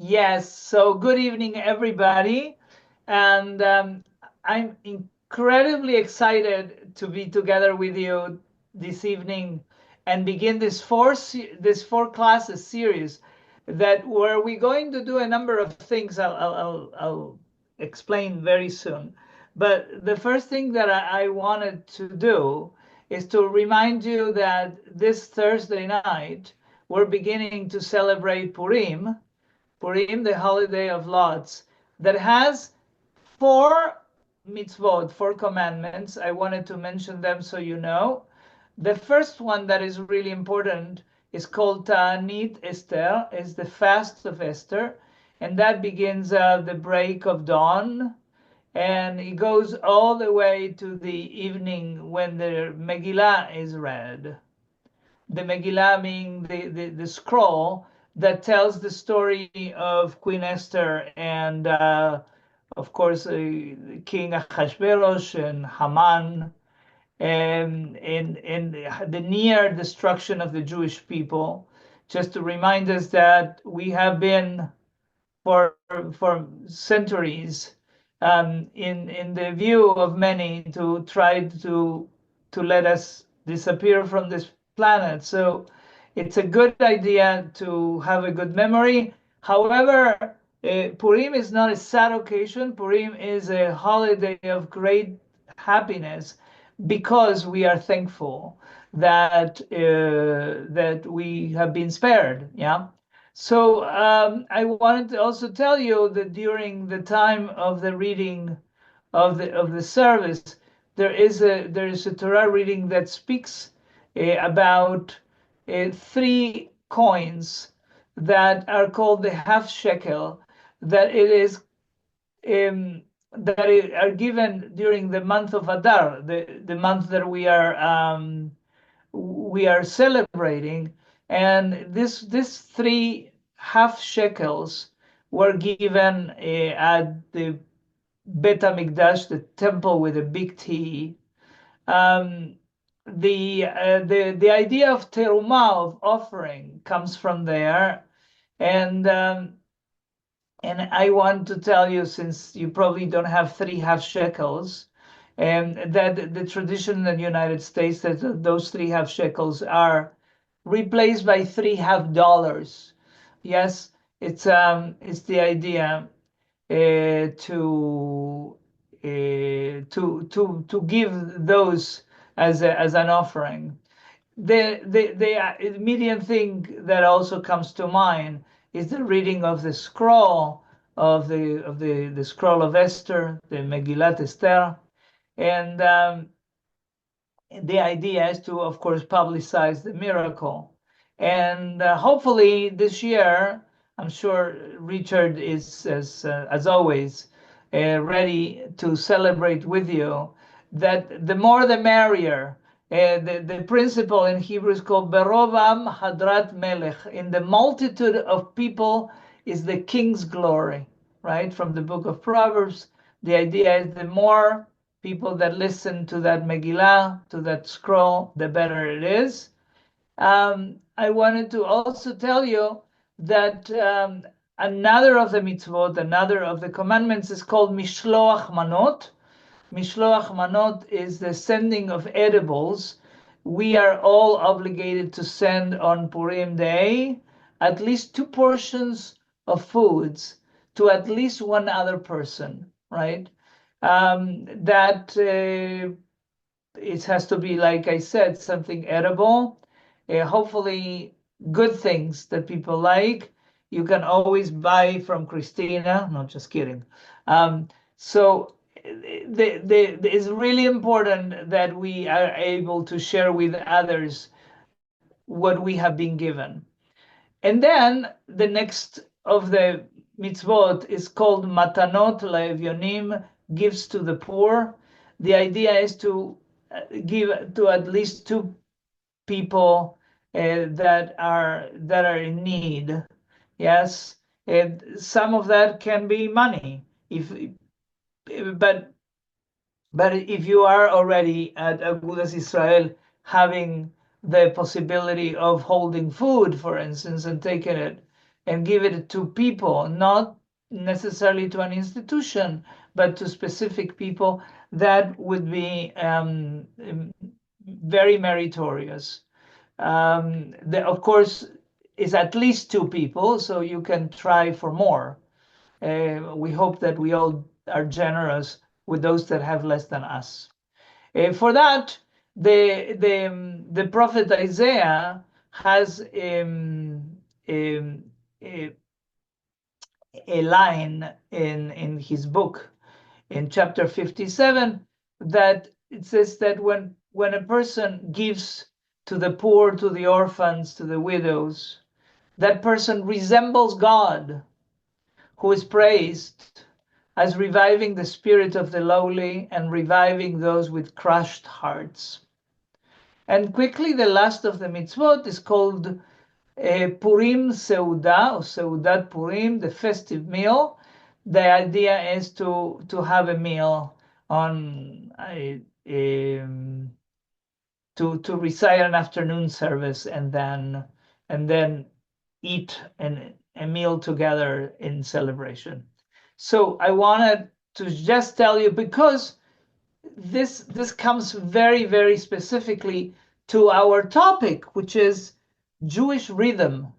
Yes, so good evening, everybody. And I'm incredibly excited to be together with you this evening and begin this four classes series that where we're going to do a number of things I'll explain very soon. But the first thing that I wanted to do is to remind you that this Thursday night we're beginning to celebrate Purim, the holiday of lots, that has four mitzvot, four commandments. I wanted to mention them so you know. The first one that is really important is called Ta'anit Esther, is the fast of Esther, and that begins the break of dawn, and it goes all the way to the evening when the Megillah is read. The Megillah being the scroll that tells the story of Queen Esther and, of course, King Ahasuerus and Haman, and the near destruction of the Jewish people, just to remind us that we have been for centuries in the view of many to try to let us disappear from this planet. So it's a good idea to have a good memory. However, Purim is not a sad occasion. Purim is a holiday of great happiness because we are thankful that that we have been spared. Yeah. So I wanted to also tell you that during the time of the reading of the service, there is a Torah reading that speaks about three coins that are called the half shekel, that it is are given during the month of Adar, the month that we are celebrating, and these three half shekels were given at the Bet HaMikdash, the temple with a big T. The idea of terumah, of offering, comes from there, and I want to tell you, since you probably don't have three half shekels, that the tradition in the United States that those three half shekels are replaced by three half dollars. Yes, it's the idea to give those as an offering. The immediate thing that also comes to mind is the reading of the scroll the Scroll of Esther, the Megillat Esther, and the idea is to, of course, publicize the miracle. And hopefully this year, I'm sure Richard is, as always, ready to celebrate with you. That the more the merrier. The principle in Hebrew is called Berovam Hadrat Melech. In the multitude of people is the king's glory, right? From the book of Proverbs, the idea is the more people that listen to that Megillah, to that scroll, the better it is. I wanted to also tell you that another of the mitzvot, another of the commandments is called Mishloach Manot. Mishloach Manot is the sending of edibles. We are all obligated to send on Purim Day at least 2 portions of foods to at least one other person, right? That it has to be, like I said, something edible, hopefully good things that people like. You can always buy from Christina. No, just kidding. So it's really important that we are able to share with others what we have been given. And then the next of the mitzvot is called Matanot Le'evyonim, gifts to the poor. The idea is to give to at least 2 people that are in need. Yes, and some of that can be money. But if you are already at Agudas Israel having the possibility of holding food, for instance, and taking it, and give it to people, not necessarily to an institution, but to specific people, that would be very meritorious. Of course, is at least 2 people, so you can try for more. We hope that we all are generous with those that have less than us. For that, the prophet Isaiah has a line in his book, in chapter 57, that it says that when a person gives to the poor, to the orphans, to the widows, that person resembles God, who is praised as reviving the spirit of the lowly and reviving those with crushed hearts. And quickly, the last of the mitzvot is called Purim Seudah, or Seudat Purim, the festive meal. The idea is to have a meal on to recite an afternoon service and then eat a meal together in celebration. So I wanted to just tell you, because this comes very, very specifically to our topic, which is Jewish rhythm,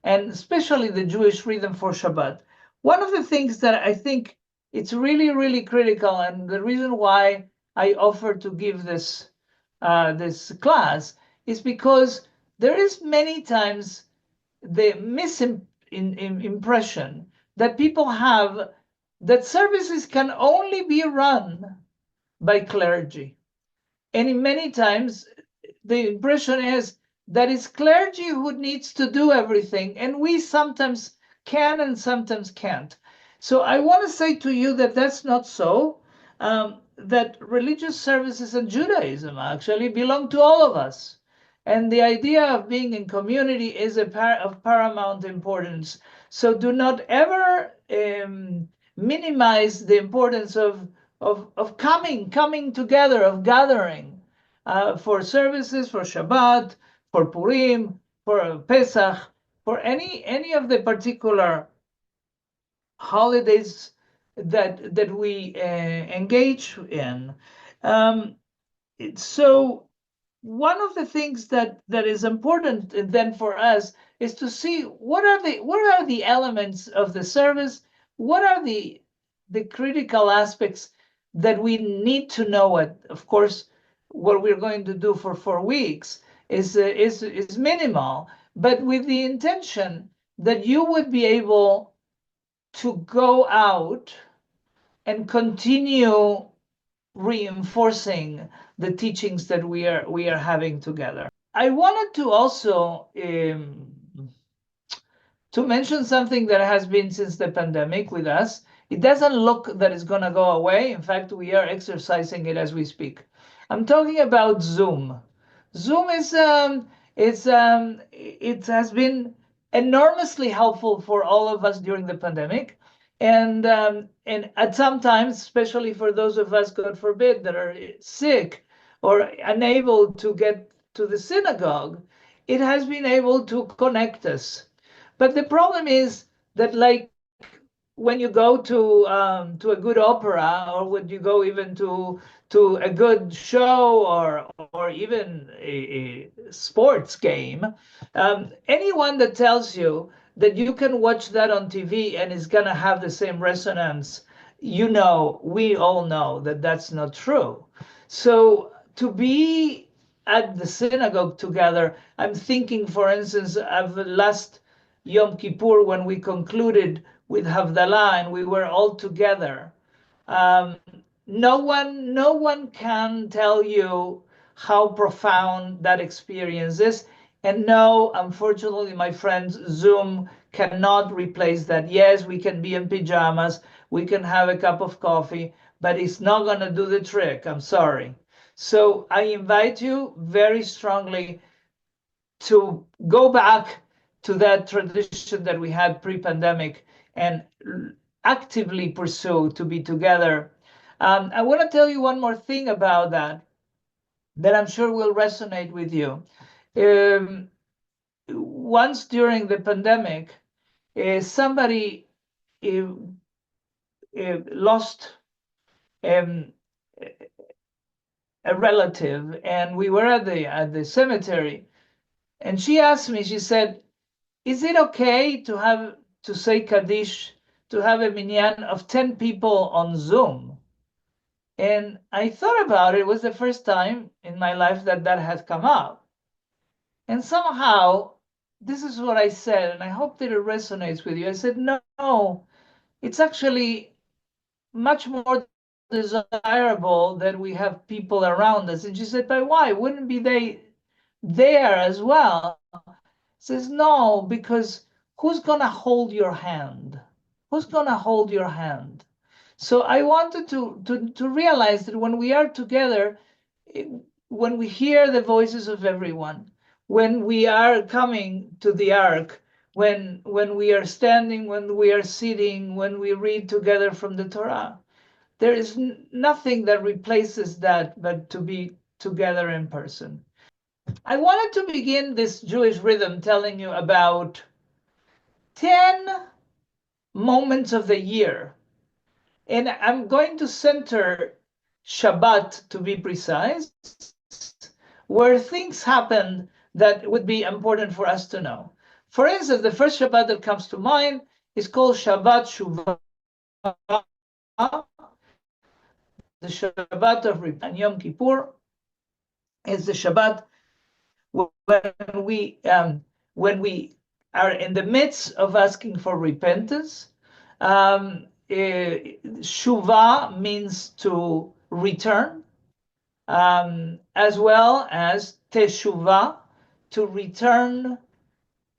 and especially the Jewish rhythm for Shabbat. One of the things that I think it's really, really critical, and the reason why I offer to give this this class, is because there is many times the misimpression that people have that services can only be run by clergy. And in many times, the impression is that it's clergy who needs to do everything, and we sometimes can and sometimes can't. So I want to say to you that that's not so, that religious services and Judaism actually belong to all of us. And the idea of being in community is of paramount importance. So do not ever minimize the importance of coming together, of gathering for services, for Shabbat, for Purim, for Pesach, for any of the particular holidays that we engage in. So one of the things that is important then for us is to see what are the elements of the service, what are the critical aspects that we need to know. Of course, what we're going to do for 4 weeks is minimal, but with the intention that you would be able to go out and continue reinforcing the teachings that we are having together. I wanted to also to mention something that has been since the pandemic with us. It doesn't look that it's going to go away. In fact, we are exercising it as we speak. I'm talking about Zoom. Zoom is it has been enormously helpful for all of us during the pandemic, and at some times, especially for those of us, God forbid, that are sick or unable to get to the synagogue, it has been able to connect us. But the problem is that, like, when you go to a good opera, or when you go even to a good show, or even a sports game, anyone that tells you that you can watch that on TV and it's going to have the same resonance, we all know that that's not true. So to be at the synagogue together, I'm thinking, for instance, of last Yom Kippur, when we concluded with Havdalah and we were all together. No one can tell you how profound that experience is. And no, unfortunately, my friends, Zoom cannot replace that. Yes, we can be in pajamas, we can have a cup of coffee, but it's not going to do the trick. I'm sorry. So I invite you very strongly to go back to that tradition that we had pre-pandemic and actively pursue to be together. I want to tell you one more thing about that I'm sure will resonate with you. Once during the pandemic, somebody lost um, a relative, and we were at the cemetery, and she asked me. She said, "Is it okay to say Kaddish, to have a minyan of 10 people on Zoom?" And I thought about it. It was the first time in my life that had come up. And somehow, this is what I said, and I hope that it resonates with you. I said, no, it's actually much more desirable that we have people around us. And she said, but why? Wouldn't be they there as well? Says, no, because who's going to hold your hand? Who's going to hold your hand? So I wanted to realize that when we are together, when we hear the voices of everyone, when we are coming to the ark, when we are standing, when we are sitting, when we read together from the Torah, there is nothing that replaces that but to be together in person. I wanted to begin this Jewish rhythm telling you about 10 moments of the year. And I'm going to center Shabbat, to be precise, where things happen that would be important for us to know. For instance, the first Shabbat that comes to mind is called Shabbat Shuvah, the Shabbat of Repentance. And Yom Kippur is the Shabbat when we are in the midst of asking for repentance. Shuvah means to return, as well as teshuvah, to return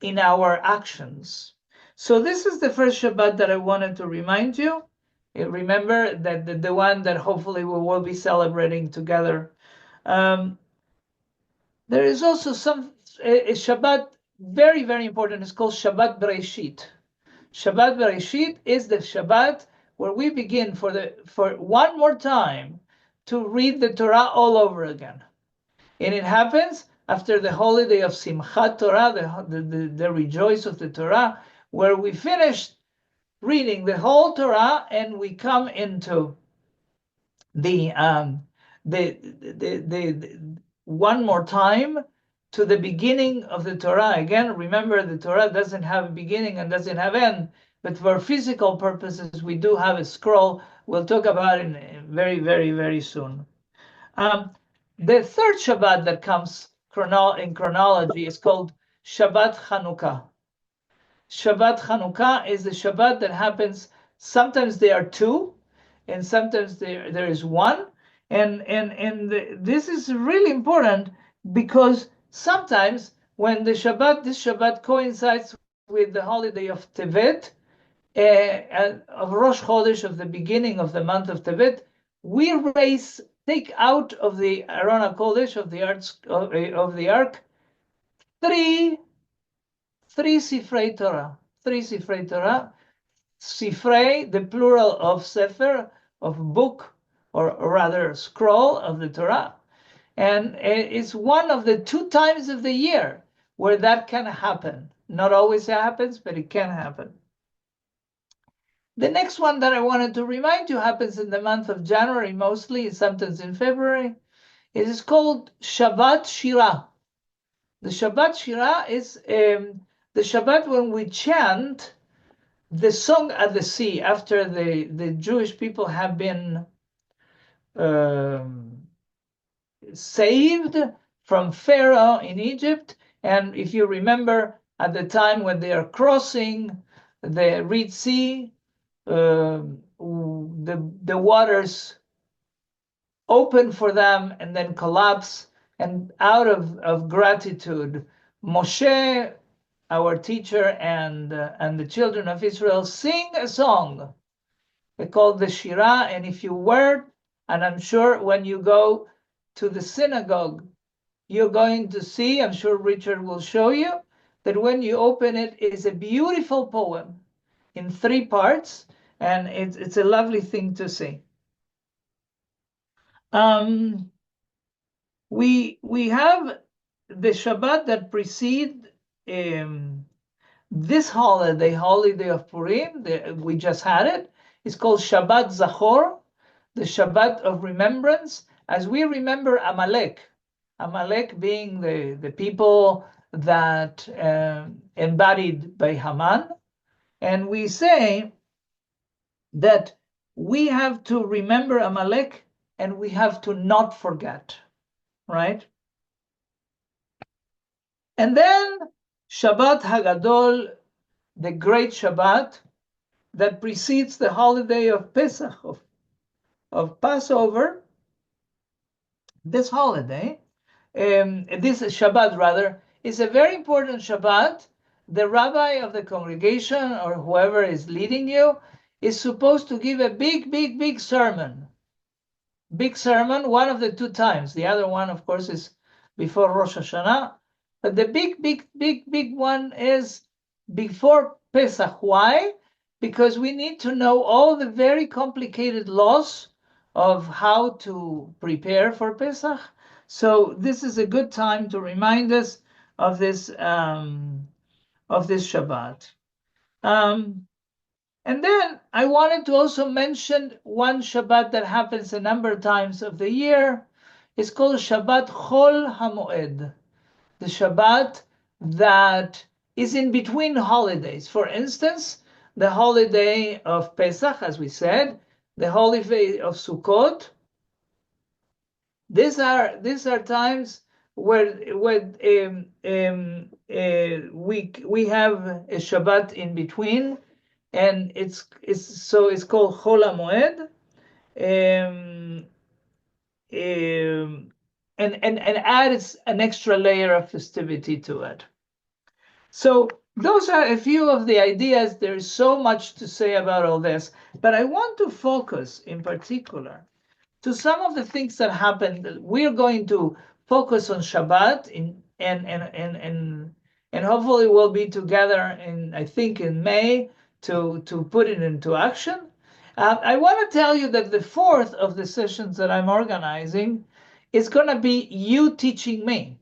in our actions. So this is the first Shabbat that I wanted to remind you. Remember that the one that hopefully we will be celebrating together. There is also a Shabbat, very, very important. It's called Shabbat Bereshit. Shabbat Bereshit is the Shabbat where we begin for one more time to read the Torah all over again. And it happens after the holiday of Simchat Torah, the rejoice of the Torah, where we finish reading the whole Torah and we come into the one more time to the beginning of the Torah. Again, remember, the Torah doesn't have a beginning and doesn't have end, but for physical purposes, we do have a scroll. We'll talk about it very, very, very soon. The third Shabbat that comes in chronology is called Shabbat Chanukah. Shabbat Chanukah is the Shabbat that happens, sometimes there are two, and sometimes there is one. And this is really important because sometimes when this Shabbat coincides with the holiday of Tevet, of Rosh Chodesh, of the beginning of the month of Tevet, we take out of the Aron HaKodesh, of the ark, three Sifrei Torah. Three Sifrei Torah. Sifrei, the plural of Sefer, of book, or rather scroll of the Torah. And it's one of the 2 times of the year where that can happen. Not always happens, but it can happen. The next one that I wanted to remind you happens in the month of January mostly, sometimes in February. It is called Shabbat Shirah. The Shabbat Shirah is the Shabbat when we chant the song at the sea after the Jewish people have been saved from Pharaoh in Egypt. And if you remember, at the time when they are crossing the Red Sea, the waters open for them and then collapse. And out of gratitude, Moshe, our teacher, and the children of Israel sing a song called the Shirah. And if you were, and I'm sure when you go to the synagogue, you're going to see, I'm sure Richard will show you, that when you open it, it is a beautiful poem in 3 parts, and it's a lovely thing to see. We have the Shabbat that precede the This holiday of Purim, we just had it, is called Shabbat Zachor, the Shabbat of remembrance, as we remember Amalek. Amalek being the people that embodied by Haman. And we say that we have to remember Amalek and we have to not forget, right? And then Shabbat Hagadol, the great Shabbat that precedes the holiday of Pesach, of Passover. This holiday, this Shabbat rather, is a very important Shabbat. The rabbi of the congregation or whoever is leading you is supposed to give a big sermon. Big sermon, one of the two times. The other one, of course, is before Rosh Hashanah. But the big one is before Pesach. Why? Because we need to know all the very complicated laws of how to prepare for Pesach. So this is a good time to remind us of this Shabbat. And then I wanted to also mention one Shabbat that happens a number of times of the year. It's called Shabbat Chol HaMoed, the Shabbat that is in between holidays. For instance, the holiday of Pesach, as we said, the holiday of Sukkot. These are times where we have a Shabbat in between, and it's called Chol HaMoed, and adds an extra layer of festivity to it. So those are a few of the ideas. There's so much to say about all this, but I want to focus in particular to some of the things that happened. We're going to focus on Shabbat and hopefully we'll be together I think in May to put it into action. I want to tell you that the fourth of the sessions that I'm organizing is going to be you teaching me.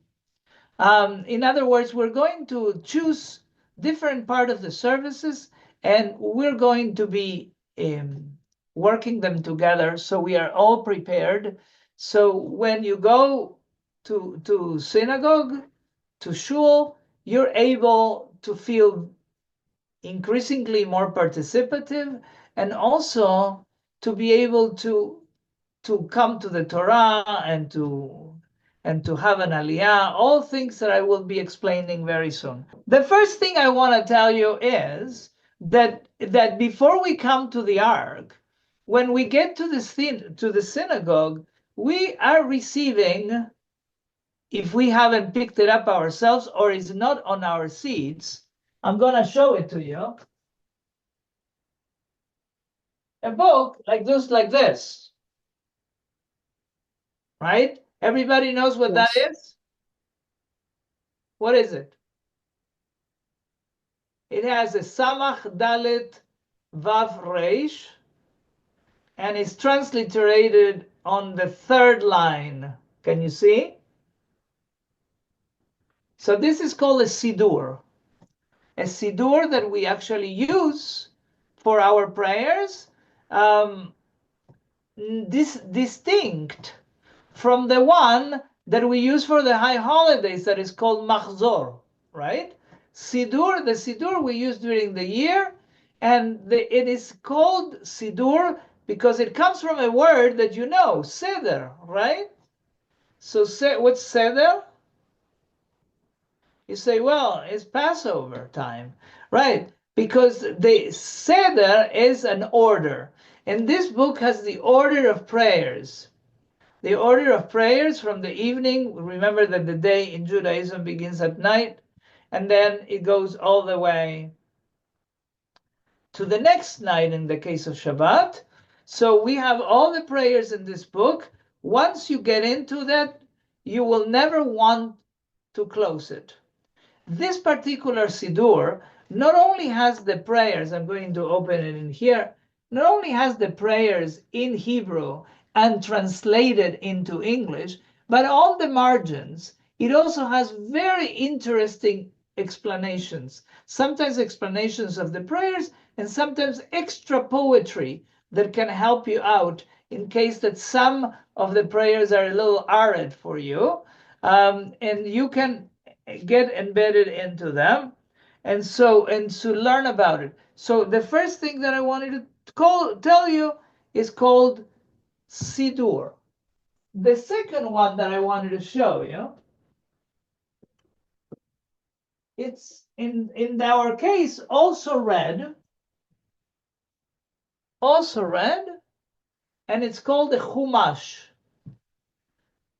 In other words, we're going to choose different part of the services and we're going to be working them together so we are all prepared. So when you go to synagogue, to shul, you're able to feel increasingly more participative and also to be able to come to the Torah and to have an aliyah, all things that I will be explaining very soon. The first thing I want to tell you is that before we come to the ark, when we get to the synagogue, we are receiving, if we haven't picked it up ourselves or is not on our seats, I'm going to show it to you. A book like this, right? Everybody knows what that is? What is it? It has a Samach Dalet Vav Reish, and it's transliterated on the third line. Can you see? So this is called a Siddur. A Siddur that we actually use for our prayers, distinct from the one that we use for the high holidays that is called Machzor, right? Siddur, the Siddur we use during the year, and it is called Siddur because it comes from a word that you know, Seder, right? So what's Seder? You say, well, it's Passover time, right? Because the Seder is an order. And this book has the order of prayers. The order of prayers from the evening. Remember that the day in Judaism begins at night, and then it goes all the way to the next night in the case of Shabbat. So we have all the prayers in this book. Once you get into that, you will never want to close it. This particular Siddur not only has the prayers, I'm going to open it in here, not only has the prayers in Hebrew and translated into English, but on the margins, it also has very interesting explanations. Sometimes explanations of the prayers, and sometimes extra poetry that can help you out in case that some of the prayers are a little arid for you, and you can get embedded into them, and to learn about it. So the first thing that I wanted to tell you is called Siddur. The second one that I wanted to show you, it's in our case also red, and it's called the Chumash.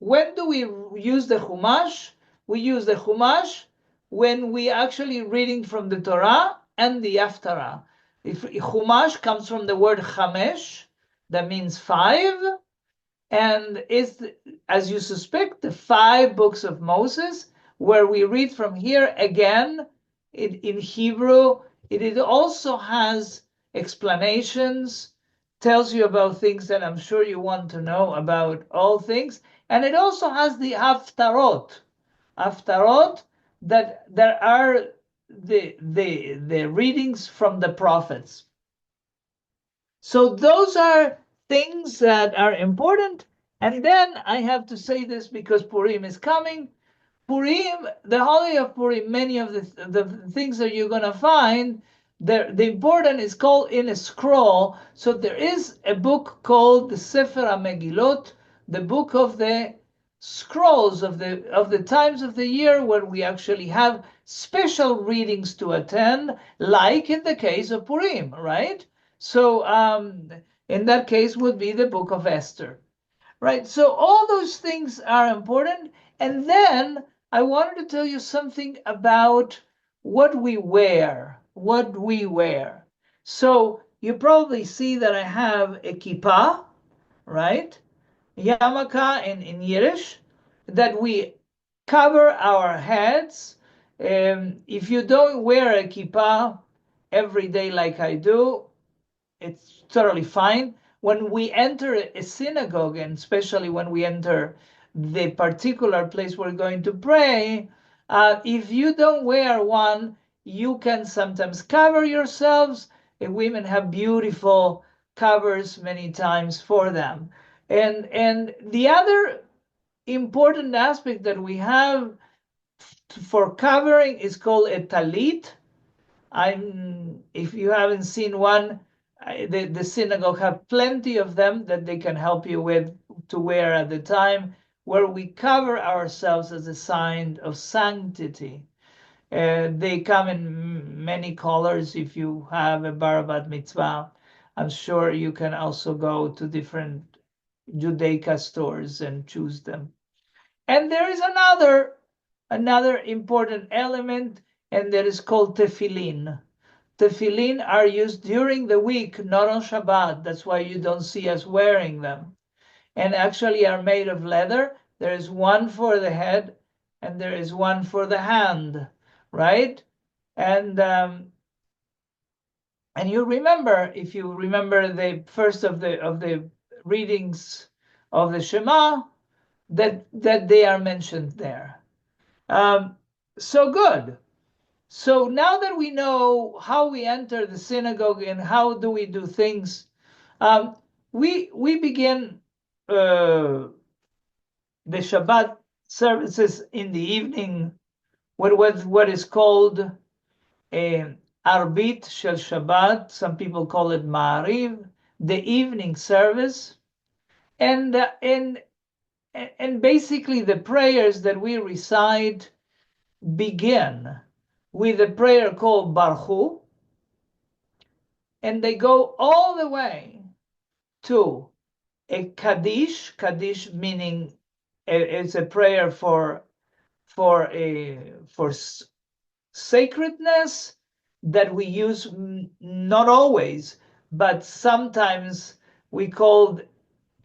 When do we use the Chumash? We use the Chumash when we actually reading from the Torah and the Haftarah. If Chumash comes from the word Chamesh, that means 5, and is, as you suspect, the 5 books of Moses, where we read from here again in Hebrew. It also has explanations, tells you about things that I'm sure you want to know about all things, and it also has the Haftarot, that there are the readings from the prophets. So those are things that are important. And then I have to say this because Purim is coming. Purim, the holiday of Purim, many of the things that you're going to find, the important is called in a scroll. So there is a book called the Sefer HaMegilot, the book of the scrolls of the times of the year where we actually have special readings to attend, like in the case of Purim, right? So in that case would be the book of Esther, right? So all those things are important. And then I wanted to tell you something about what we wear. So you probably see that I have a kippah, right? Yarmulke in Yiddish, that we cover our heads. If you don't wear a kippah every day like I do, it's totally fine. When we enter a synagogue, and especially when we enter the particular place we're going to pray, if you don't wear one, you can sometimes cover yourselves. And women have beautiful covers many times for them. And the other important aspect that we have for covering is called a talit. If you haven't seen one, the synagogue have plenty of them that they can help you with to wear at the time, where we cover ourselves as a sign of sanctity. They come in many colors. If you have a bar bat mitzvah, I'm sure you can also go to different Judaica stores and choose them. And there is another important element, and that is called tefillin. Tefillin are used during the week, not on Shabbat. That's why you don't see us wearing them. And actually are made of leather. There is one for the head, and there is one for the hand, right? And you remember, if you remember the first of the readings of the Shema, that they are mentioned there. So good. So now that we know how we enter the synagogue and how do we do things, we begin the Shabbat services in the evening with what is called Arbit Shel Shabbat. Some people call it Maariv, the evening service, and basically the prayers that we recite begin with a prayer called Brachot, and they go all the way to a Kaddish. Kaddish meaning it's a prayer for sacredness that we use not always, but sometimes we call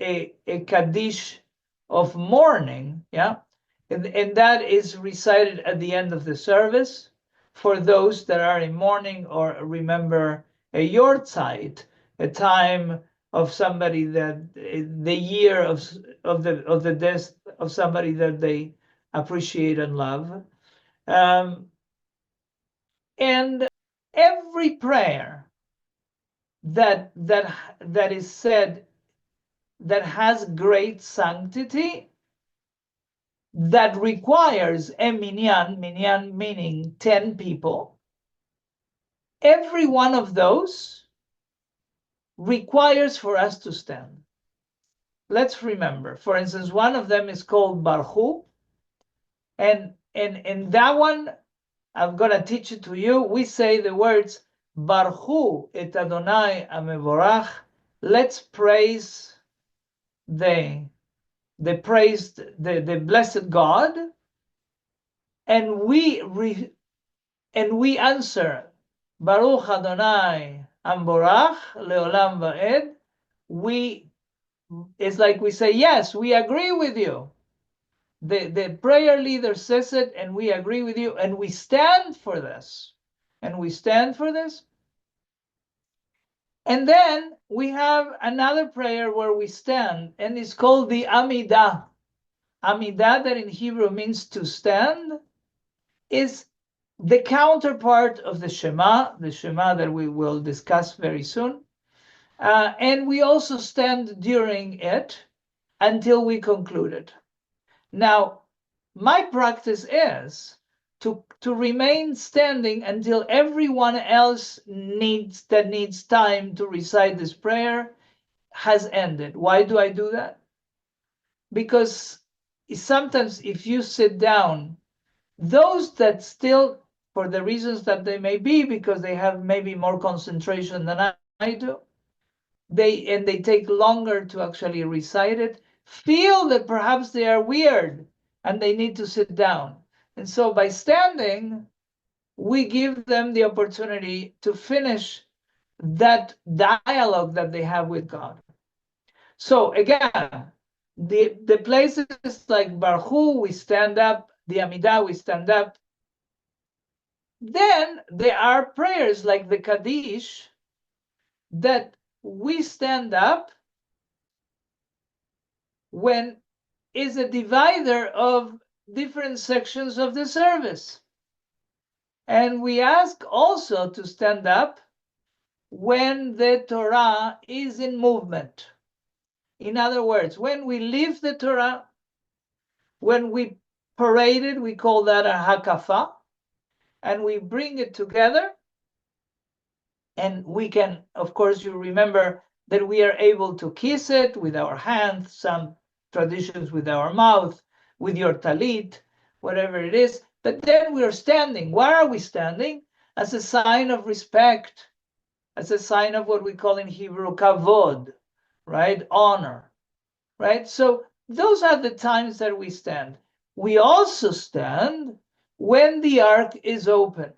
a Kaddish of mourning, yeah, and that is recited at the end of the service for those that are in mourning or remember a Yortzeit, a time of somebody that the year of the death of somebody that they appreciate and love. And every prayer that is said that has great sanctity, that requires a minyan meaning 10 people, every one of those requires for us to stand. Let's remember, for instance, one of them is called Brachot, and that one, I'm going to teach it to you. We say the words, Baruchu et Adonai Amevorach. Let's praise the blessed God, and we answer, Baruch Adonai Amborach Leolam Vaed. It's like we say, yes, we agree with you. The prayer leader says it, and we agree with you, and we stand for this. And we stand for this. And then we have another prayer where we stand, and it's called the Amidah. Amidah, that in Hebrew means to stand, is the counterpart of the Shema that we will discuss very soon. And we also stand during it until we conclude it. Now, my practice is to remain standing until everyone else needs time to recite this prayer has ended. Why do I do that? Because sometimes if you sit down, those that still, for the reasons that they may be, because they have maybe more concentration than I do, they take longer to actually recite it, feel that perhaps they are weird and they need to sit down. And so by standing, we give them the opportunity to finish that dialogue that they have with God. So again, the places like Baruch, we stand up, the Amidah, we stand up. Then there are prayers like the Kaddish that we stand up when is a divider of different sections of the service. And we ask also to stand up when the Torah is in movement. In other words, when we leave the Torah, when we parade it, we call that a hakafah, and we bring it together. And we can, of course, you remember that we are able to kiss it with our hands, some traditions with our mouth, with your talit, whatever it is. But then we are standing. Why are we standing? As a sign of respect, as a sign of what we call in Hebrew kavod, right? Honor, right? So those are the times that we stand. We also stand when the ark is open.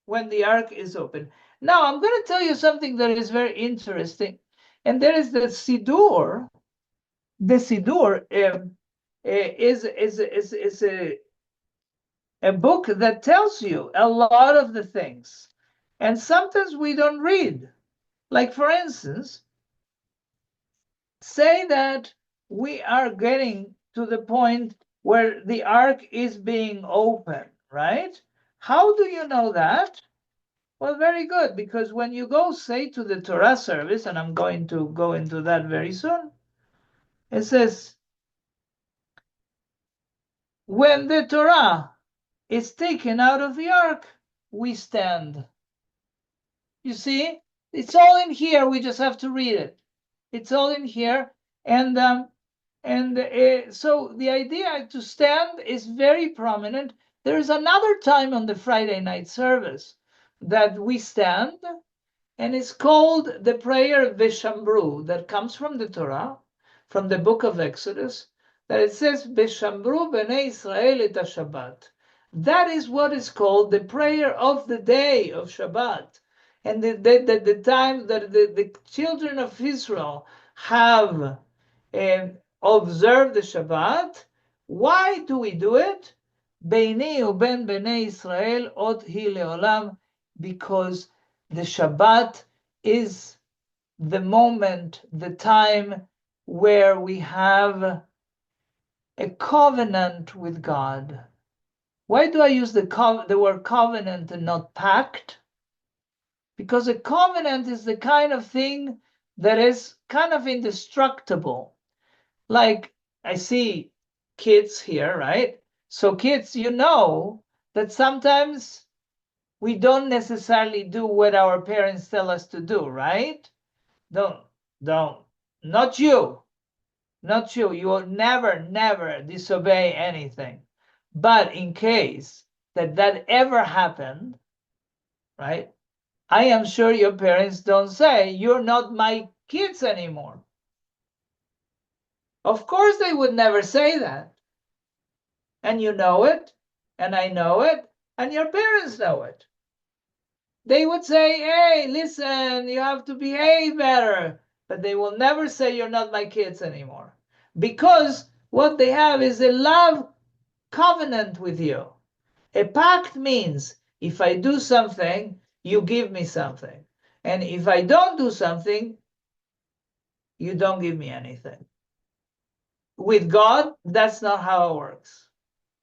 When the ark is open. Now, I'm going to tell you something that is very interesting. And there is the Siddur. The Siddur is a book that tells you a lot of the things. And sometimes we don't read. Like, for instance, say that we are getting to the point where the ark is being open, right? How do you know that? Well, very good, because when you go, say, to the Torah service, and I'm going to go into that very soon, it says, when the Torah is taken out of the ark, we stand. You see, it's all in here. We just have to read it. It's all in here. And so the idea to stand is very prominent. There is another time on the Friday night service that we stand, and it's called the prayer Veshambru, that comes from the Torah, from the book of Exodus, that it says, Veshambru b'nei Israel et Shabbat. That is what is called the prayer of the day of Shabbat. And the time that the children of Israel have observed the Shabbat. Why do we do it? Beini uben b'nei Israel ot hi leolam, because the Shabbat is the moment, the time where we have a covenant with God. Why do I use the word covenant and not pact? Because a covenant is the kind of thing that is kind of indestructible. Like I see kids here, right? So kids, you know that sometimes we don't necessarily do what our parents tell us to do, right? Don't, not you. Not you. You will never disobey anything. But in case that ever happened, right? I am sure your parents don't say, you're not my kids anymore. Of course they would never say that. And you know it, and I know it, and your parents know it. They would say, hey, listen, you have to behave better. But they will never say, you're not my kids anymore. Because what they have is a love covenant with you. A pact means if I do something, you give me something. And if I don't do something, you don't give me anything. With God, that's not how it works.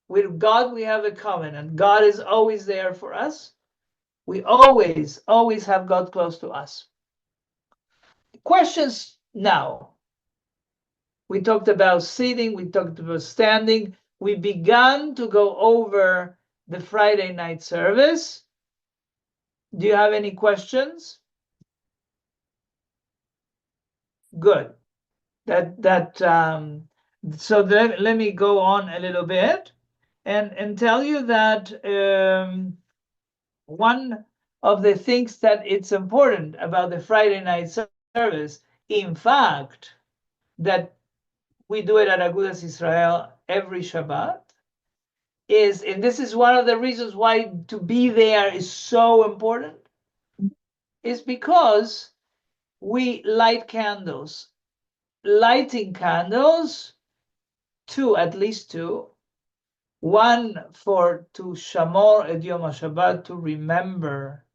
With God, we have a covenant. God is always there for us. We always have God close to us. Questions now. We talked about sitting, we talked about standing. We began to go over the Friday night service. Do you have any questions? Good. So let me go on a little bit and tell you that one of the things that it's important about the Friday night service, in fact, that we do it at Agudas Israel every Shabbat, and this is one of the reasons why to be there is so important, is because we light candles. Lighting candles, at least two, one to shamor et Yom HaShabbat, to remember,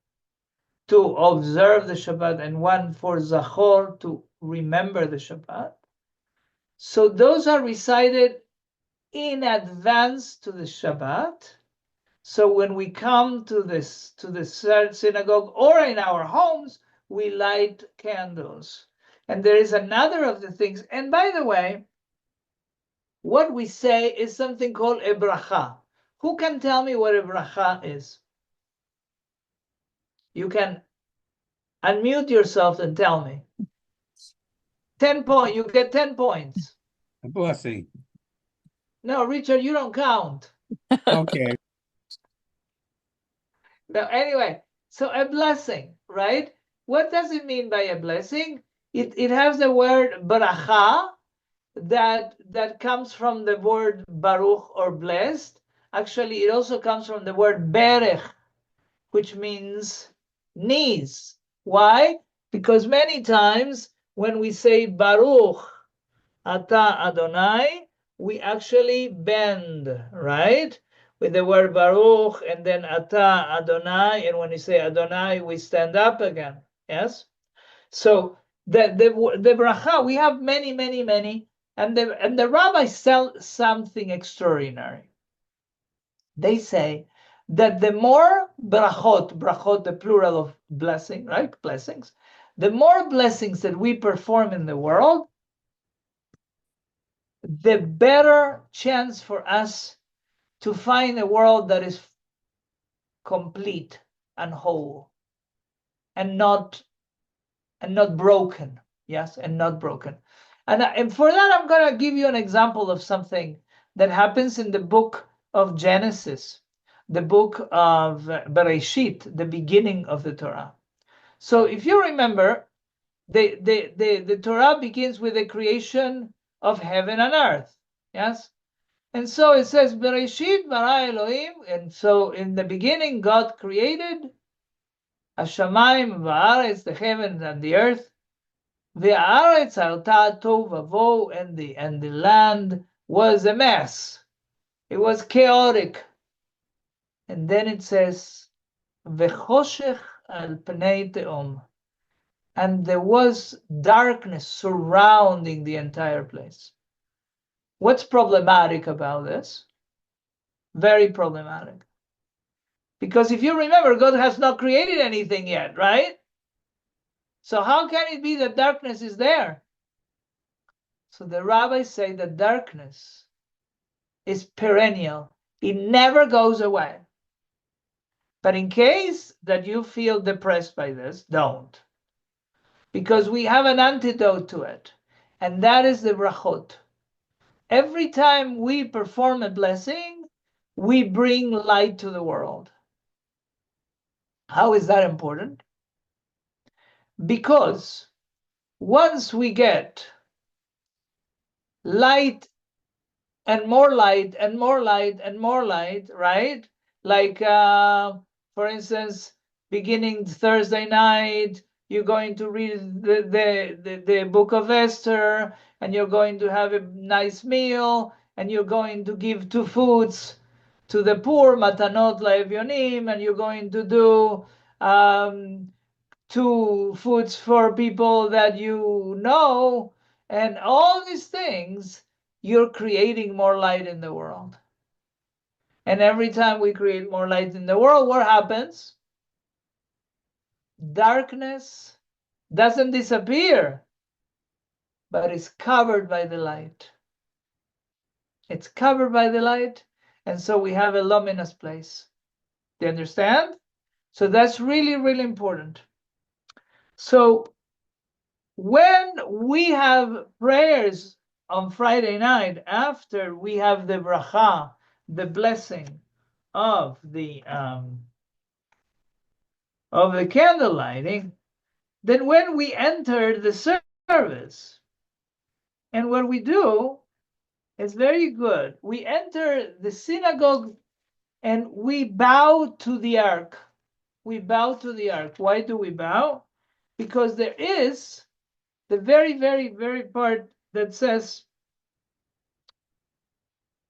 to observe the Shabbat, and one for zachor, to remember the Shabbat. So those are recited in advance to the Shabbat. So when we come to the synagogue or in our homes, we light candles. And there is another of the things. And by the way, what we say is something called a bracha. Who can tell me what a bracha is? You can unmute yourself and tell me. 10 points. You get 10 points. A blessing. No, Richard, you don't count. Okay. No, anyway, so a blessing, right? What does it mean by a blessing? It has the word bracha that comes from the word baruch, or blessed. Actually, it also comes from the word berech, which means knees. Why? Because many times when we say Baruch Ata Adonai, we actually bend, right? With the word Baruch and then Ata Adonai, and when we say Adonai, we stand up again. Yes? So the bracha, we have many, and the rabbis tell something extraordinary. They say that the more brachot, the plural of blessing, right? Blessings. The more blessings that we perform in the world, the better chance for us to find a world that is complete and whole and not broken. Yes, and not broken. And for that, I'm going to give you an example of something that happens in the book of Genesis, the book of Bereshit, the beginning of the Torah. So if you remember, the Torah begins with the creation of heaven and earth. Yes? And so it says, Bereshit bara Elohim, and so in the beginning, God created Hashamayim va'aretz, the heavens and the earth. Ve'aretz harta tov vavo, and the land was a mess. It was chaotic. And then it says, Vechoshech al pnei te'om, and there was darkness surrounding the entire place. What's problematic about this? very problematic. Because if you remember, God has not created anything yet, right? So how can it be that darkness is there? So the rabbis say that darkness is perennial. It never goes away. But in case that you feel depressed by this, don't. Because we have an antidote to it. And that is the Brachot. Every time we perform a blessing, we bring light to the world. How is that important? Because once we get light and more light and more light and more light, right? Like, for instance, beginning Thursday night, you're going to read the book of Esther, and you're going to have a nice meal, and you're going to give 2 foods to the poor, matanot la'evyonim, and you're going to do 2 foods for people that you know, and all these things, you're creating more light in the world. And every time we create more light in the world, what happens? Darkness doesn't disappear, but it's covered by the light. It's covered by the light, and so we have a luminous place. Do you understand? So that's really, really important. So when we have prayers on Friday night, after we have the bracha, the blessing of the candle lighting, then when we enter the service, and what we do is very good. We enter the synagogue and we bow to the ark. We bow to the ark. Why do we bow? Because there is the very, very, very part that says,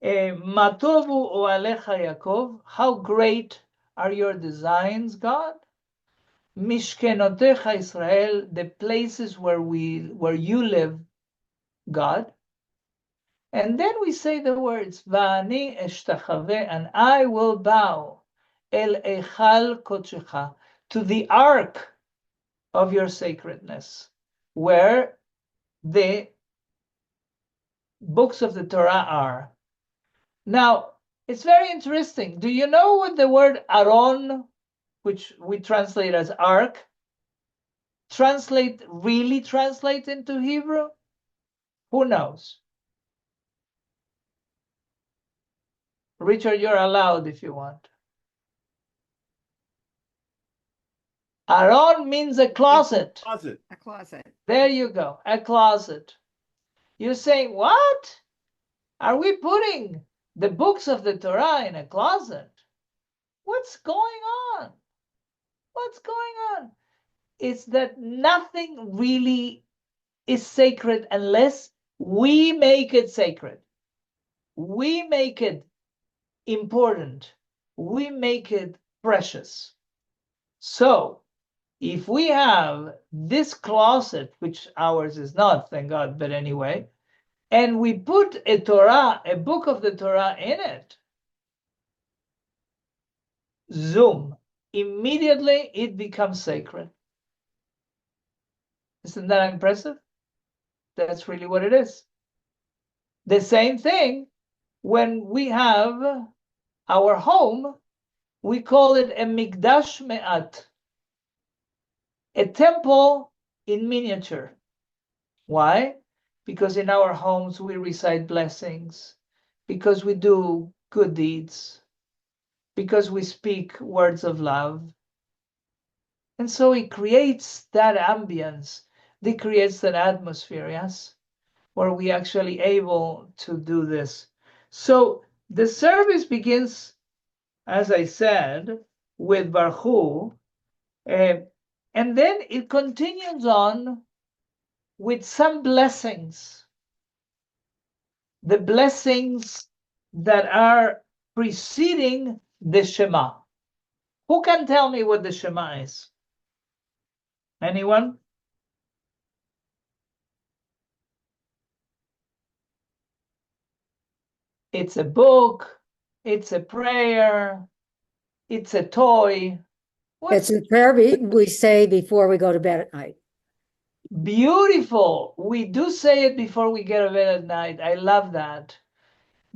Matovu oalecha Yaakov, how great are your designs, God. Mishkenotecha Israel, the places where you live, God. And then we say the words, Va'ani eshtachave, and I will bow, El echal kodshecha, to the ark of your sacredness, where the books of the Torah are. Now, it's very interesting. Do you know what the word Aron, which we translate as ark, really translate into Hebrew? Who knows? Richard, you're allowed if you want. Aron means a closet. A closet. There you go, a closet. You're saying, what? Are we putting the books of the Torah in a closet? What's going on? What's going on? It's that nothing really is sacred unless we make it sacred. We make it important. We make it precious. So if we have this closet, which ours is not, thank God, but anyway, and we put a Torah, a book of the Torah in it, zoom, immediately it becomes sacred. Isn't that impressive? That's really what it is. The same thing when we have our home, we call it a mikdash me'at, a temple in miniature. Why? Because in our homes we recite blessings, because we do good deeds, because we speak words of love. And so it creates that ambience, it creates that atmosphere, yes, where we actually able to do this. So the service begins, as I said, with Baruch, and then it continues on with some blessings, the blessings that are preceding the Shema. Who can tell me what the Shema is? Anyone? It's a book, it's a prayer, it's a toy. It's a prayer we say before we go to bed at night. Beautiful. We do say it before we get to bed at night. I love that.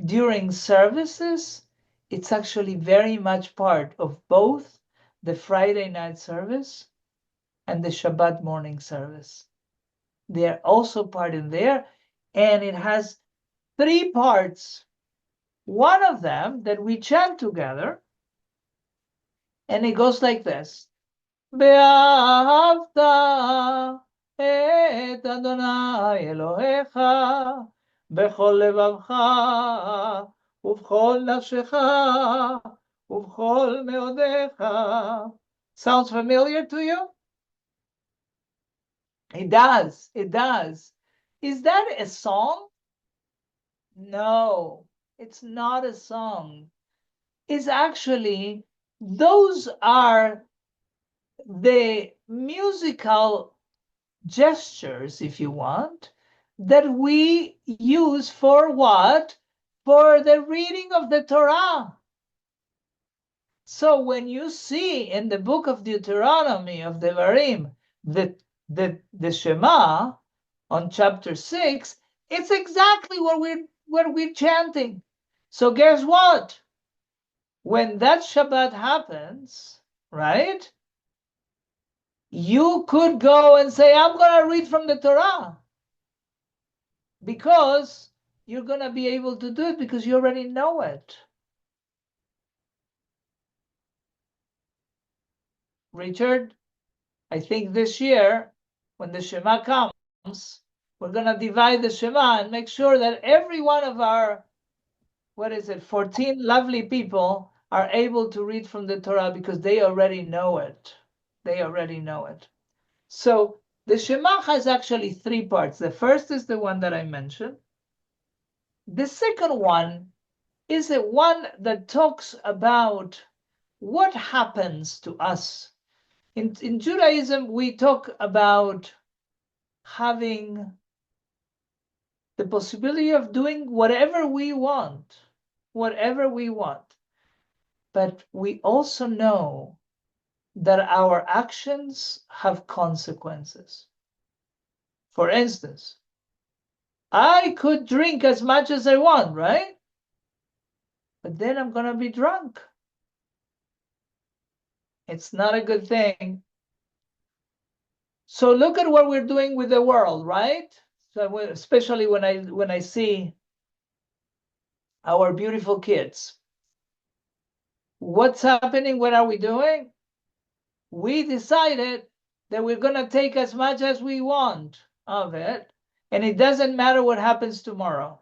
During services, it's actually very much part of both the Friday night service and the Shabbat morning service. They're also part in there, and it has 3 parts. One of them that we chant together, and it goes like this. ואהבת את אדוני אלוהיך בכל לבבך ובכל נפשך ובכל מאודיך. Sounds familiar to you? It does. It does. Is that a song? No, it's not a song. It's actually, those are the musical gestures, if you want, that we use for what? For the reading of the Torah. So when you see in the book of Deuteronomy of Devarim, the Shema on chapter 6, it's exactly what we're chanting. So guess what? When that Shabbat happens, right? You could go and say, I'm going to read from the Torah. Because you're going to be able to do it because you already know it. Richard, I think this year, when the Shema comes, we're going to divide the Shema and make sure that every one of our, 14 lovely people are able to read from the Torah because they already know it. They already know it. So the Shema has actually 3 parts. The first is the one that I mentioned. The second one is the one that talks about what happens to us. In Judaism, we talk about having the possibility of doing whatever we want, whatever we want. But we also know that our actions have consequences. For instance, I could drink as much as I want, right? But then I'm going to be drunk. It's not a good thing. So look at what we're doing with the world, right? So especially when I see our beautiful kids. What's happening? What are we doing? We decided that we're going to take as much as we want of it, and it doesn't matter what happens tomorrow.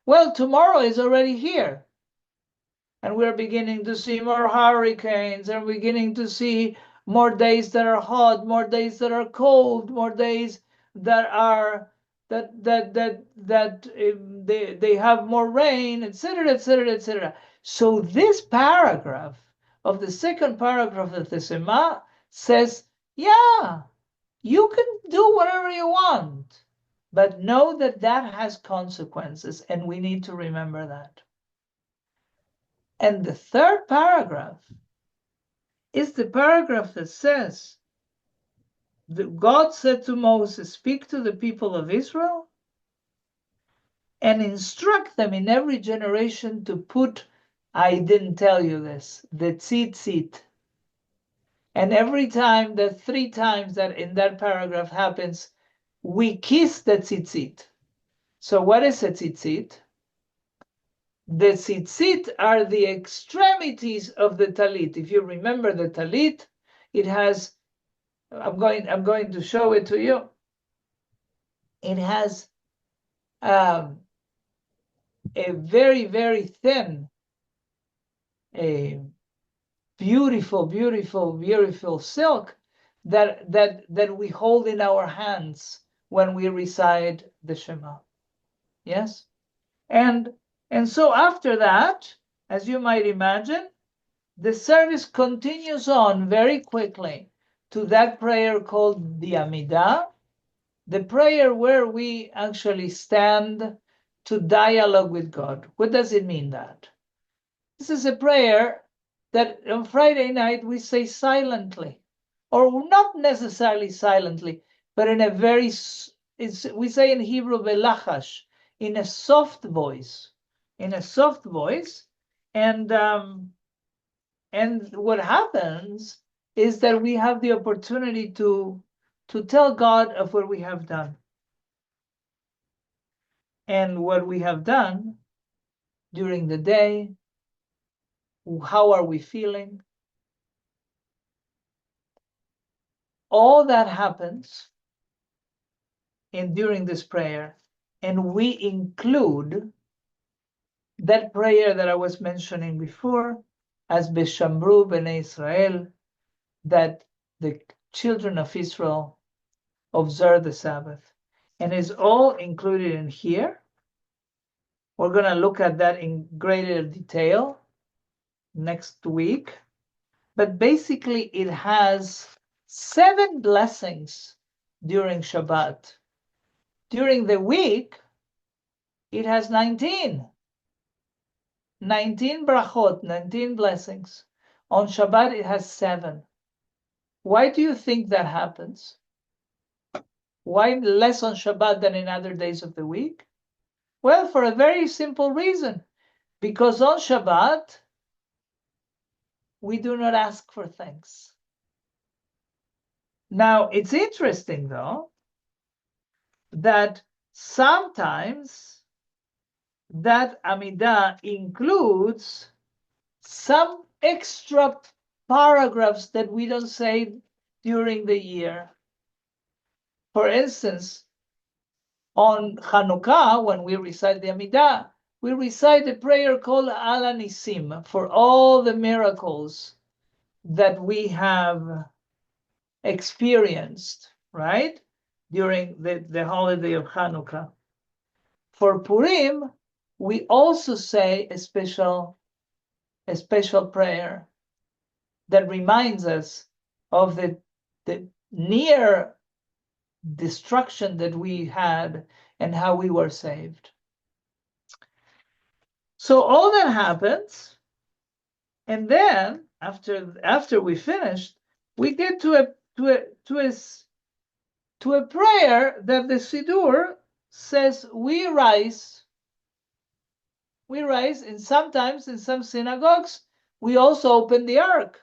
Well, tomorrow is already here, and we're beginning to see more hurricanes, and we're beginning to see more days that are hot, more days that are cold, more days that are they have more rain, etc., etc., etc. So this paragraph of the second paragraph of the Shema says, yeah, you can do whatever you want, but know that that has consequences, and we need to remember that. And the third paragraph is the paragraph that says, that God said to Moses, speak to the people of Israel and instruct them in every generation to put, I didn't tell you this, the tzitzit. And every time, the 3 times that in that paragraph happens, we kiss the tzitzit. So what is a tzitzit? The tzitzit are the extremities of the talit. If you remember the talit, it has, I'm going to show it to you. It has a very, very thin, a beautiful, beautiful, beautiful silk that we hold in our hands when we recite the Shema. Yes? And so after that, as you might imagine, the service continues on very quickly to that prayer called the Amidah, the prayer where we actually stand to dialogue with God. What does it mean that? This is a prayer that on Friday night we say silently, or not necessarily silently, but in a very, we say in Hebrew, belachash, in a soft voice, and what happens is that we have the opportunity to tell God of what we have done. And what we have done during the day, how are we feeling? All that happens during this prayer, and we include that prayer that I was mentioning before, as Beshamru B'nai Israel, that the children of Israel observe the Sabbath, and is all included in here. We're going to look at that in greater detail next week, but basically it has 7 blessings during Shabbat. During the week, it has 19 brachot, 19 blessings. On Shabbat, it has 7. Why do you think that happens? Why less on Shabbat than in other days of the week? Well, for a very simple reason. Because on Shabbat, we do not ask for things. Now, it's interesting, though, that sometimes that Amidah includes some extra paragraphs that we don't say during the year. For instance, on Hanukkah, when we recite the Amidah, we recite a prayer called Al Nisim for all the miracles that we have experienced, right, during the holiday of Hanukkah. For Purim, we also say a special prayer that reminds us of the near destruction that we had and how we were saved. So all that happens, and then after we finished, we get to a prayer that the Siddur says we rise, and sometimes in some synagogues we also open the ark,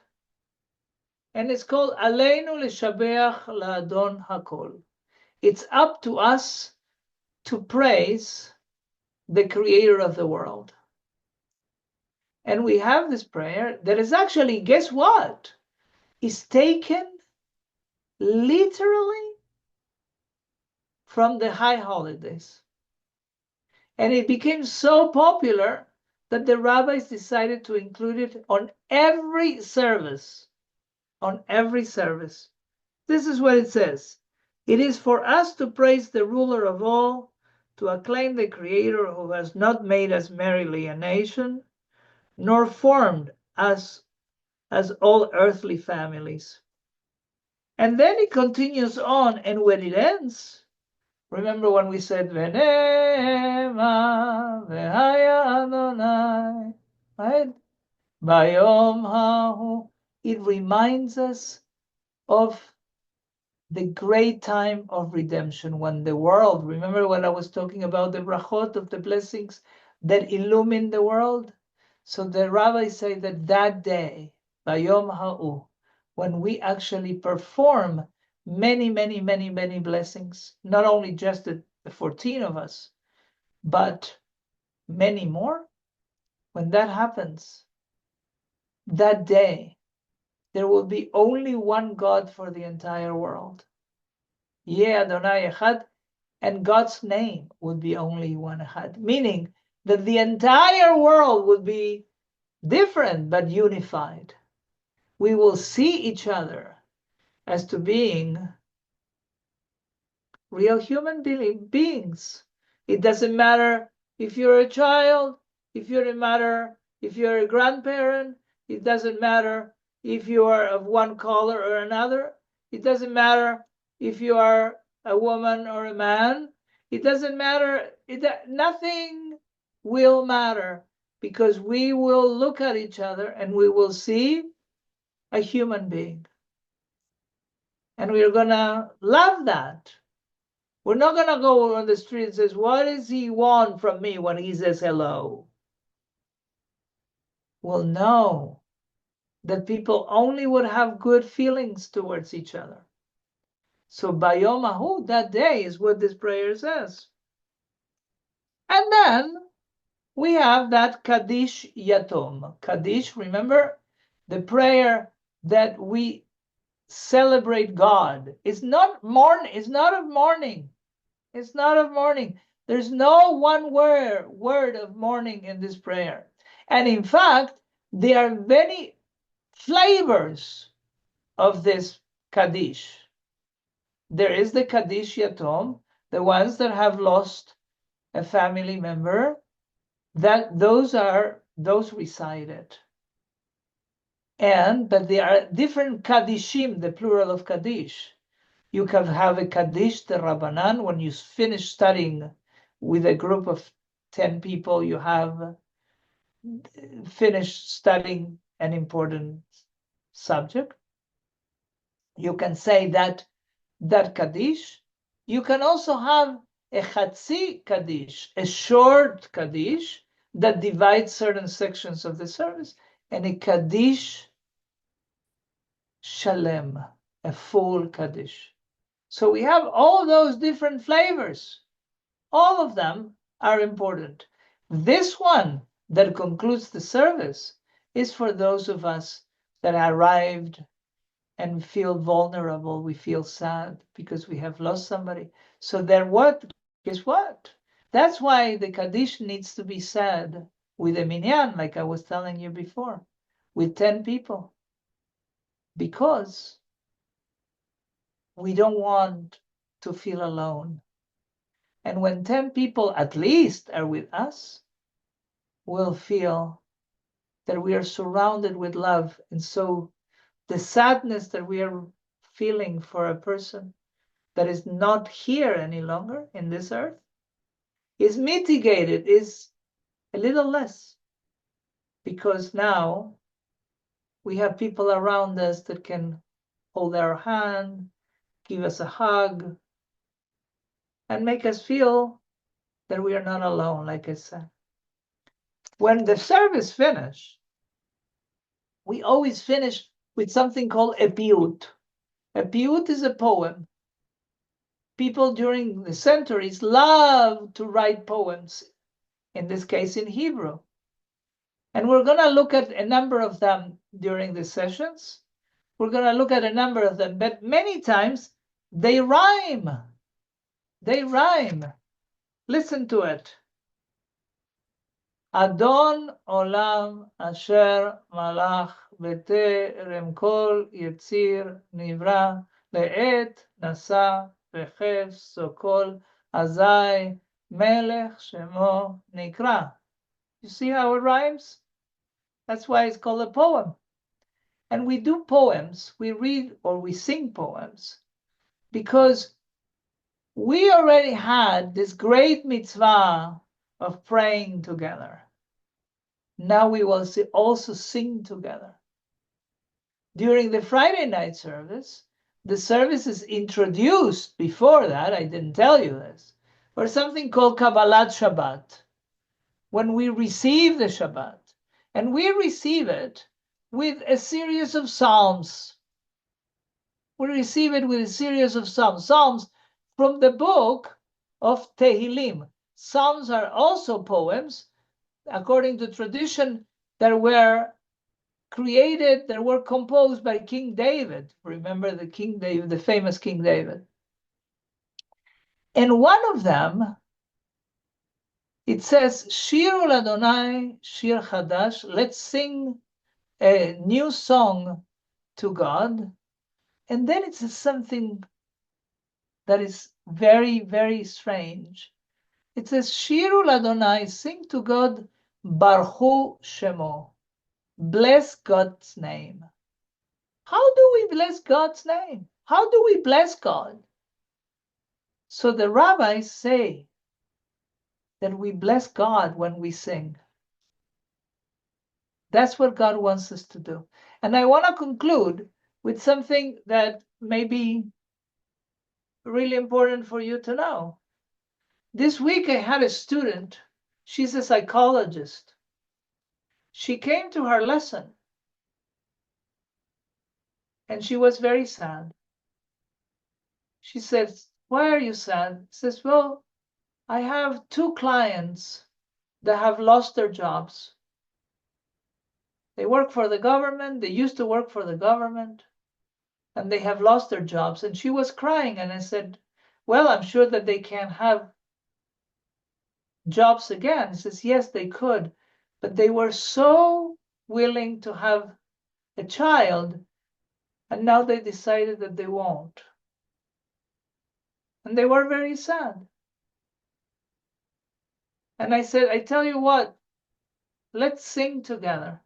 and it's called Aleinu L'Shabeach La'adon Hakol. It's up to us to praise the Creator of the world. And we have this prayer that is actually, guess what? Is taken literally from the high holidays. And it became so popular that the rabbis decided to include it on every service. This is what it says. It is for us to praise the ruler of all, to acclaim the Creator who has not made us merely a nation, nor formed us as all earthly families. And then it continues on, and when it ends, remember when we said, V'nema v'haya Adonai, right? Bayom hahu. It reminds us of the great time of redemption when the world, remember when I was talking about the Brachot, of the blessings that illumine the world? So the rabbis say that day, Bayom ha'u, when we actually perform many blessings, not only just the 14 of us, but many more, when that happens, that day, there will be only one God for the entire world. Yeh Adonai Echad, and God's name would be only one Echad, meaning that the entire world would be different but unified. We will see each other as to being real human beings. It doesn't matter if you're a child, if you're a grandparent, it doesn't matter if you are of one color or another. It doesn't matter if you are a woman or a man. It doesn't matter. Nothing will matter, because we will look at each other and we will see a human being. And we're going to love that. We're not going to go on the street and say, what does he want from me when he says hello? We'll know that people only would have good feelings towards each other. So Bayom Ahu, that day is what this prayer says. And then we have that Kaddish Yatom. Kaddish, remember, the prayer that we celebrate God. It's not of mourning. It's not of mourning. There's no one word of mourning in this prayer. And in fact, there are many flavors of this Kaddish. There is the Kaddish Yatom, the ones that have lost a family member, that those recite it. But there are different Kaddishim, the plural of Kaddish. You can have a Kaddish de Rabbanan when you finish studying with a group of 10 people, you have finished studying an important subject. You can say that Kaddish. You can also have a Chatzi Kaddish, a short Kaddish that divides certain sections of the service, and a Kaddish Shalem, a full Kaddish. So we have all those different flavors. All of them are important. This one that concludes the service is for those of us that arrived and feel vulnerable. We feel sad because we have lost somebody. So then what? Guess what? That's why the Kaddish needs to be said with a minyan, like I was telling you before, with 10 people. Because we don't want to feel alone. And when 10 people at least are with us, we'll feel that we are surrounded with love. And so the sadness that we are feeling for a person that is not here any longer in this earth is mitigated, is a little less. Because now we have people around us that can hold our hand, give us a hug, and make us feel that we are not alone, like I said. When the service finishes, we always finish with something called a piyut. A piyut is a poem. People during the centuries love to write poems, in this case in Hebrew. And we're going to look at a number of them during the sessions. We're going to look at a number of them, but many times they rhyme. They rhyme. Listen to it. Adon olam asher malach b'terem kol yetzir nivra le'et nasa v'chev sokol azai melech shemo nikra. You see how it rhymes? That's why it's called a poem. And we do poems, we read or we sing poems, because we already had this great mitzvah of praying together. Now we will also sing together. During the Friday night service, the service is introduced, before that, I didn't tell you this, for something called Kabbalat Shabbat, when we receive the Shabbat. And we receive it with a series of psalms. We receive it with a series of psalms. Psalms from the book of Tehillim. Psalms are also poems, according to tradition, that were created, that were composed by King David. Remember the King David, the famous King David. And one of them, it says, Shiru Ladonai, Shir Chadash, let's sing a new song to God. And then it says something that is very, very strange. It says, Shiru Ladonai, sing to God, Baruch Shemo, bless God's name. How do we bless God's name? How do we bless God? So the rabbis say that we bless God when we sing. That's what God wants us to do. And I want to conclude with something that may be really important for you to know. This week I had a student, she's a psychologist. She came to her lesson and she was very sad. She says, "Why are you sad?" She says, "Well, I have 2 clients that have lost their jobs. They work for the government, they used to work for the government, and they have lost their jobs." And she was crying, and I said, "Well, I'm sure that they can have jobs again." She says, "Yes, they could, but they were so willing to have a child, and now they decided that they won't." And they were very sad. And I said, "I tell you what, let's sing together."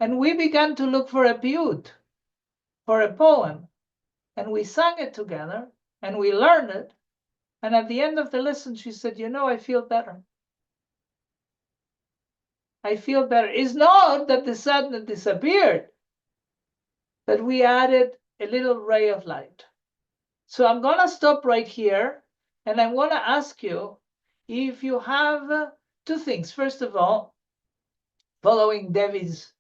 And we began to look for a piyut, for a poem. And we sang it together, and we learned it. And at the end of the lesson, she said, "You know, I feel better. I feel better." It's not that the sadness disappeared, but we added a little ray of light. So I'm going to stop right here, and I'm going to ask you if you have 2 things. First of all, following David's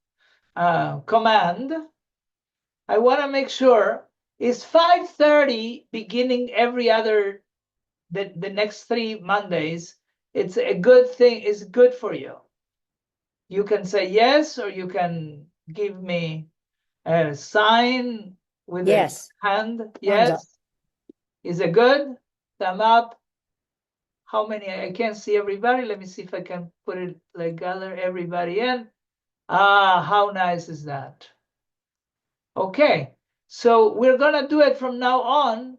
command, I want to make sure it's 5:30 beginning every other, the next 3 Mondays. It's a good thing, it's good for you. You can say yes, or you can give me a sign with Yes. a hand. Thumbs up. Yes. Is it good? Thumb up. How many? I can't see everybody. Let me see if I can put it like gather everybody in. How nice is that? Okay, so we're gonna do it from now on.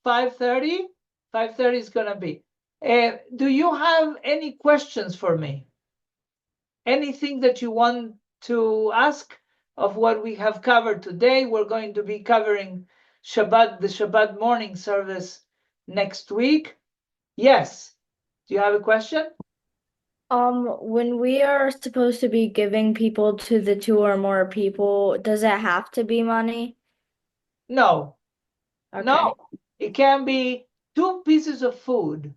5:30. 5:30 is gonna be. Do you have any questions for me? Anything that you want to ask of what we have covered today? We're going to be covering Shabbat, the Shabbat morning service next week. Yes. Do you have a question? When we are supposed to be giving people to the 2 or more people, does it have to be money? No. Okay. No. It can be 2 pieces of food,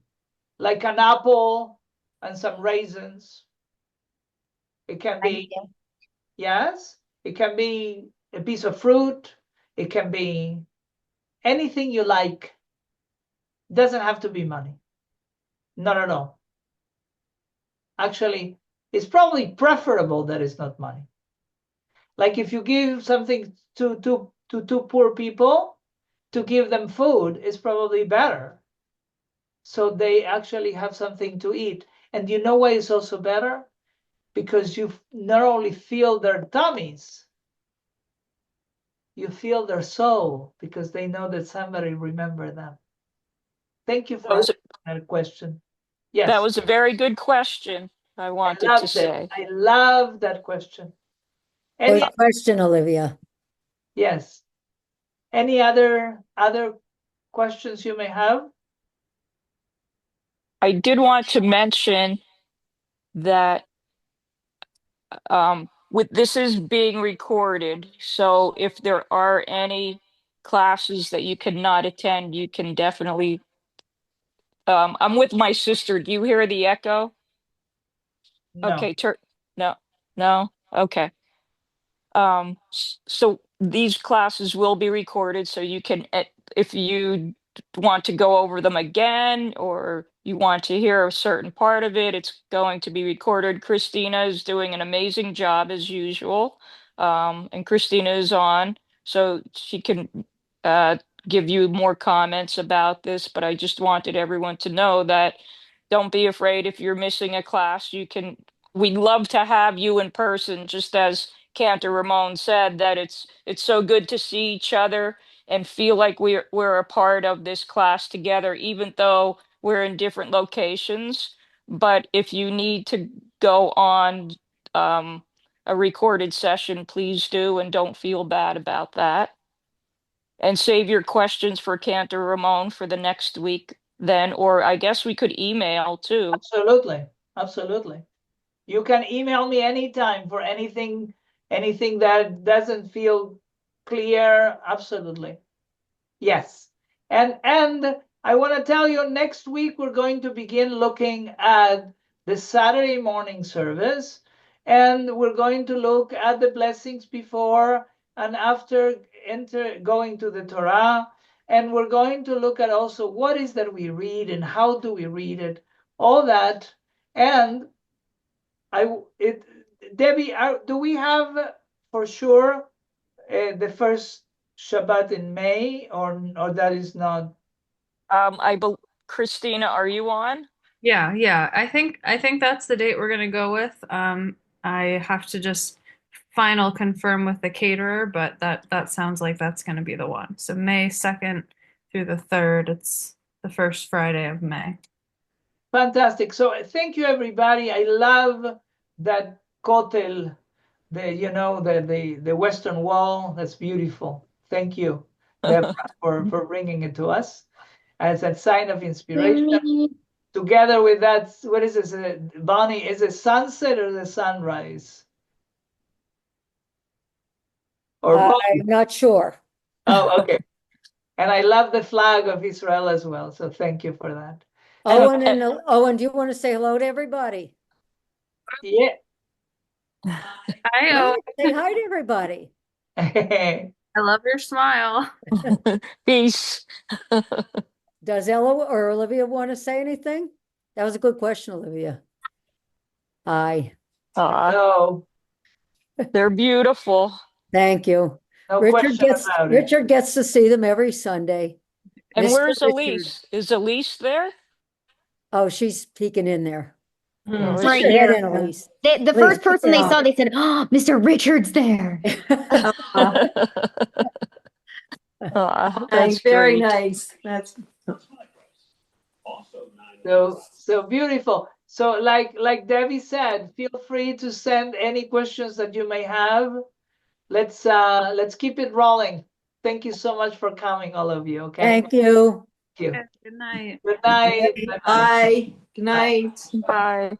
like an apple and some raisins. It can be, yes, it can be a piece of fruit. It can be anything you like. Doesn't have to be money. Not at all. Actually, it's probably preferable that it's not money. Like if you give something to 2 poor people, to give them food is probably better. So they actually have something to eat. And you know why it's also better? Because you not only feel their tummies, you feel their soul, because they know that somebody remembered them. Thank you for asking that question. Yes. That was a very good question, I wanted to say. I love that question. Good question, Olivia. Yes. Any other questions you may have? I did want to mention that with this is being recorded, so if there are any classes that you cannot attend, you can definitely I'm with my sister. Do you hear the echo? No. Okay, no. Okay. So these classes will be recorded, so you can, if you want to go over them again, or you want to hear a certain part of it, it's going to be recorded. Christina is doing an amazing job as usual. And Christina is on, so she can give you more comments about this, but I just wanted everyone to know that don't be afraid if you're missing a class. We'd love to have you in person, just as Cantor Ramón said, that it's so good to see each other and feel like we're a part of this class together, even though we're in different locations. But if you need to go on a recorded session, please do, and don't feel bad about that. And save your questions for Cantor Ramón for the next week then, or I guess we could email too. Absolutely. Absolutely. You can email me anytime for anything that doesn't feel clear. Absolutely. Yes. And I want to tell you, next week we're going to begin looking at the Saturday morning service, and we're going to look at the blessings before and after going to the Torah, and we're going to look at also what is that we read and how do we read it, all that. And Debbie, do we have for sure the first Shabbat in May, or that is not? Christina, are you on? Yeah. I think that's the date we're gonna go with. I have to just final confirm with the caterer, but that sounds like that's gonna be the one. So May 2nd through the 3rd. It's the first Friday of May. Fantastic. So thank you, everybody. I love that kotel, the Western Wall. That's beautiful. Thank you, Deborah, for bringing it to us as a sign of inspiration. Together with that, what is this, Bonnie? Is it sunset or the sunrise? Or both? I'm not sure. Oh, okay. And I love the flag of Israel as well. So thank you for that. Owen, do you want to say hello to everybody? Yeah. Hi, Say hi to everybody. I love your smile. Peace. Does Ella or Olivia want to say anything? That was a good question, Olivia. Hi. No, They're beautiful. Thank you. no Richard question about it. Richard gets to see them every Sunday. And Mr. where's Richard. Elise? Is Elise there? Oh, she's peeking in there. Oh, Put is Right your she? head here. in, Elise. The Please, first keep person it they on. saw, they said, "Oh, Mr. Richard's there." Aw, Nice, that's very great. nice. That's So beautiful. So like Debbie said, feel free to send any questions that you may have. Let's keep it rolling. Thank you so much for coming, all of you. Okay. Thank you. Thank you. Good night. Good night. Bye-bye. bye. Good night. Bye.